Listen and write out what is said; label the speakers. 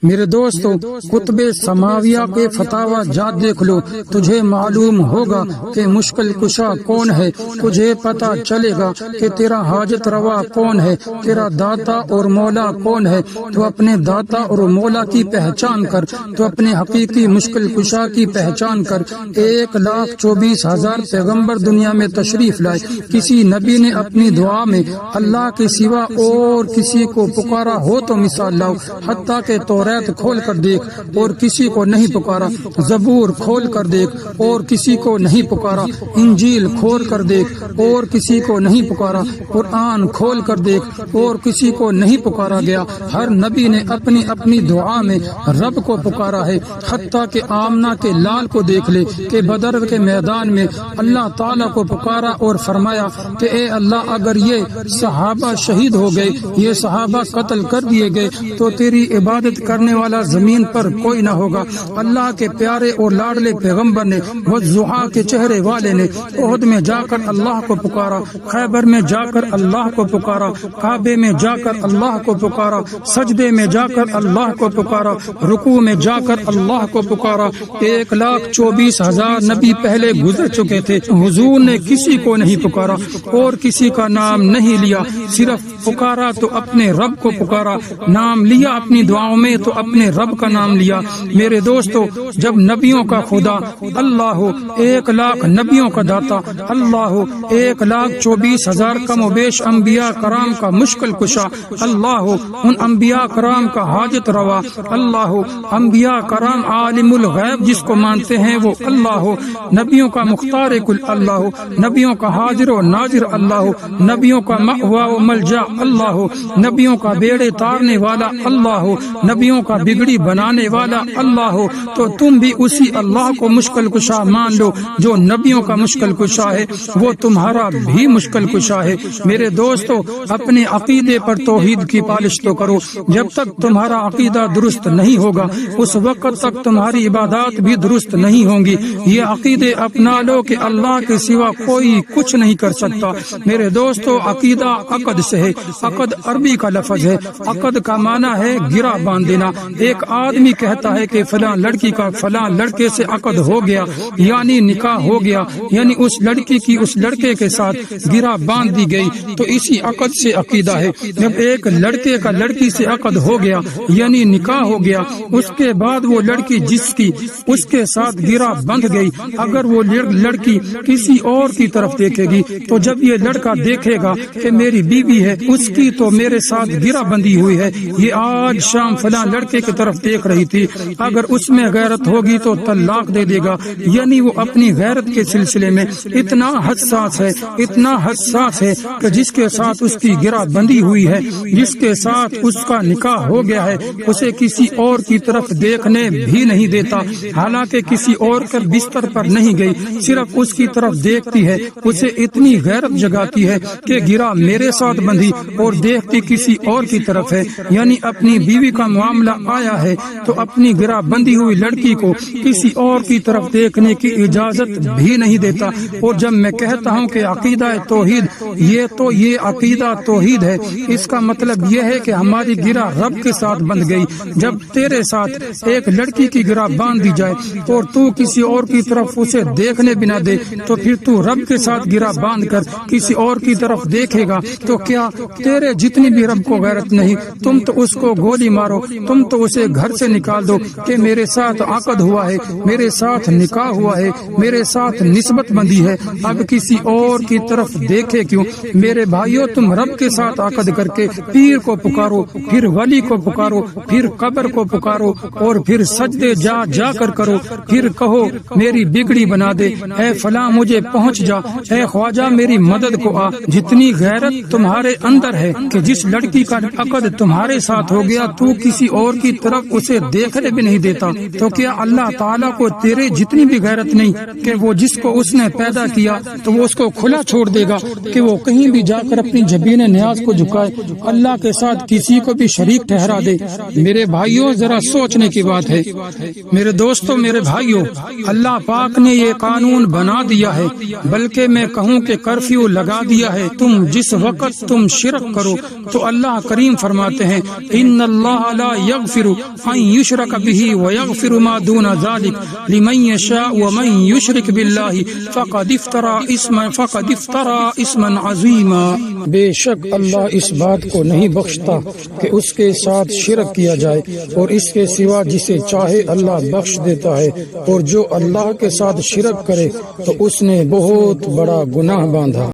Speaker 1: میرے دوستو، کتب سماویہ کے فتاوی جات دیکھ لو، تجھے معلوم ہوگا کہ مشکل کشا کون ہے، تجھے پتہ چلے گا کہ تیرا حاجت روا کون ہے، تیرا داتا اور مولا کون ہے۔ تو اپنے داتا اور مولا کی پہچان کر، تو اپنے حقیقی مشکل کشا کی پہچان کر۔ 1,24,000 پیغمبر دنیا میں تشریف لائے، کسی نبی نے اپنی دعا میں اللہ کے سوا اور کسی کو پکارا ہو تو مثال لاؤ، حتیٰ کہ توریت کھول کر دیکھ اور کسی کو نہیں پکارا، زبور کھول کر دیکھ اور کسی کو نہیں پکارا، انجیل کھول کر دیکھ اور کسی کو نہیں پکارا، قرآن کھول کر دیکھ اور کسی کو نہیں پکارا گیا۔ ہر نبی نے اپنی اپنی دعا میں رب کو پکارا ہے، حتیٰ کہ آمنہ کے لال کو دیکھ لے کہ بدر کے میدان میں اللہ تعالیٰ کو پکارا اور فرمایا کہ اے اللہ، اگر یہ صحابہ شہید ہو گئے، یہ صحابہ قتل کر دیے گئے تو تیری عبادت کرنے والا زمین پر کوئی نہ ہوگا۔ اللہ کے پیارے اور لاڈلے پیغمبر نے، والضحیٰ کے چہرے والے نے احد میں جا کر اللہ کو پکارا، خیبر میں جا کر اللہ کو پکارا، کعبے میں جا کر اللہ کو پکارا، سجدے میں جا کر اللہ کو پکارا، رکوع میں جا کر اللہ کو پکارا۔ 1,24,000 نبی پہلے گزر چکے تھے، حضور نے کسی کو نہیں پکارا اور کسی کا نام نہیں لیا، صرف پکارا تو اپنے رب کو پکارا، نام لیا اپنی دعاؤں میں تو اپنے رب کا نام لیا۔ میرے دوستو، جب نبیوں کا خدا اللہ ہو، 1,00,000 نبیوں کا داتا اللہ ہو، 1,24,000 کم و بیش انبیاء کرام کا مشکل کشا اللہ ہو، ان انبیاء کرام کا حاجت روا اللہ ہو، انبیاء کرام عالم الغیب جس کو مانتے ہیں وہ اللہ ہو، نبیوں کا مختار کل اللہ ہو، نبیوں کا حاضر و ناظر اللہ ہو، نبیوں کا مأویٰ و ملجا اللہ ہو، نبیوں کا بیڑے تارنے والا اللہ ہو، نبیوں کا بگڑی بنانے والا اللہ ہو، تو تم بھی اسی اللہ کو مشکل کشا مان لو جو نبیوں کا مشکل کشا ہے، وہ تمہارا بھی مشکل کشا ہے۔ میرے دوستو، اپنے عقیدے پر توحید کی پالش تو کرو، جب تک تمہارا عقیدہ درست نہیں ہوگا اس وقت تک تمہاری عبادات بھی درست نہیں ہوں گی۔ یہ عقیدے اپنا لو کہ اللہ کے سوا کوئی کچھ نہیں کر سکتا۔ میرے دوستو، عقیدہ عقد سے ہے، عقد عربی کا لفظ ہے، عقد کا معنی ہے گرہ باندھ دینا۔ ایک آدمی کہتا ہے کہ فلاں لڑکی کا فلاں لڑکے سے عقد ہو گیا، یعنی نکاح ہو گیا، یعنی اس لڑکی کی اس لڑکے کے ساتھ گرہ باندھ دی گئی، تو اسی عقد سے عقیدہ ہے۔ جب ایک لڑکے کا لڑکی سے عقد ہو گیا یعنی نکاح ہو گیا، اس کے بعد وہ لڑکی جس کی اس کے ساتھ گرہ بندھ گئی، اگر وہ لڑکی کسی اور کی طرف دیکھے گی تو جب یہ لڑکا دیکھے گا کہ میری بیوی ہے، اس کی تو میرے ساتھ گرہ بندھی ہوئی ہے، یہ آج شام فلاں لڑکے کی طرف دیکھ رہی تھی، اگر اس میں غیرت ہوگی تو طلاق دے دے گا۔ یعنی وہ اپنی غیرت کے سلسلے میں اتنا حساس ہے، اتنا حساس ہے کہ جس کے ساتھ اس کی گرہ بندھی ہوئی ہے، جس کے ساتھ اس کا نکاح ہو گیا ہے، اسے کسی اور کی طرف دیکھنے بھی نہیں دیتا، حالانکہ کسی اور کے بستر پر نہیں گئی، صرف اس کی طرف دیکھتی ہے، اسے اتنی غیرت جگاتی ہے کہ گرہ میرے ساتھ بندھی اور دیکھتی کسی اور کی طرف ہے۔ یعنی اپنی بیوی کا معاملہ آیا ہے تو اپنی گرہ بندھی ہوئی لڑکی کو کسی اور کی طرف دیکھنے کی اجازت بھی نہیں دیتا۔ اور جب میں کہتا ہوں کہ عقیدہ توحید، یہ عقیدہ توحید ہے، اس کا مطلب یہ ہے کہ ہماری گرہ رب کے ساتھ بندھ گئی۔ جب تیرے ساتھ ایک لڑکی کی گرہ باندھ دی جائے اور تو کسی اور کی طرف اسے دیکھنے بھی نہ دے، تو پھر تو رب کے ساتھ گرہ باندھ کر کسی اور کی طرف دیکھے گا تو کیا تیرے جتنی بھی رب کو غیرت نہیں؟ تم تو اس کو گولی مارو، تم تو اسے گھر سے نکال دو کہ میرے ساتھ عقد ہوا ہے، میرے ساتھ نکاح ہوا ہے، میرے ساتھ نسبت بندی ہے، اب کسی اور کی طرف دیکھے کیوں؟ میرے بھائیو، تم رب کے ساتھ عقد کر کے پیر کو پکارو، پھر ولی کو پکارو، پھر قبر کو پکارو اور پھر سجدے جا جا کر کرو، پھر کہو میری بگڑی بنا دے، اے فلاں مجھے پہنچ جا، اے خواجہ میری مدد کو آ۔ جتنی غیرت تمہارے اندر ہے کہ جس لڑکی کا عقد تمہارے ساتھ ہو گیا تو کسی اور کی طرف اسے دیکھنے بھی نہیں دیتا، تو کیا اللہ تعالیٰ کو تیرے جتنی بھی غیرت نہیں کہ وہ جس کو اس نے پیدا کیا تو وہ اس کو کھلا چھوڑ دے گا کہ وہ کہیں بھی جا کر اپنی جبین نیاز کو جھکائے، اللہ کے ساتھ کسی کو بھی شریک ٹھہرا دے؟ میرے بھائیوں، ذرا سوچنے کی بات ہے۔ میرے دوستوں، میرے بھائیوں، اللہ پاک نے یہ قانون بنا دیا ہے، بلکہ میں کہوں کہ کرفیو لگا دیا ہے، تم جس وقت تم شرک کرو تو اللہ کریم فرماتے ہیں ان اللہ لا يغفر أن يشرك به ويغفر ما دون ذلك لمن يشاء ومن يشرك بالله فقد افترى اسما عظيما. بے شک اللہ اس بات کو نہیں بخشتا کہ اس کے ساتھ شرک کیا جائے، اور اس کے سوا جسے چاہے اللہ بخش دیتا ہے، اور جو اللہ کے ساتھ شرک کرے تو اس نے بہت بڑا گناہ باندھا.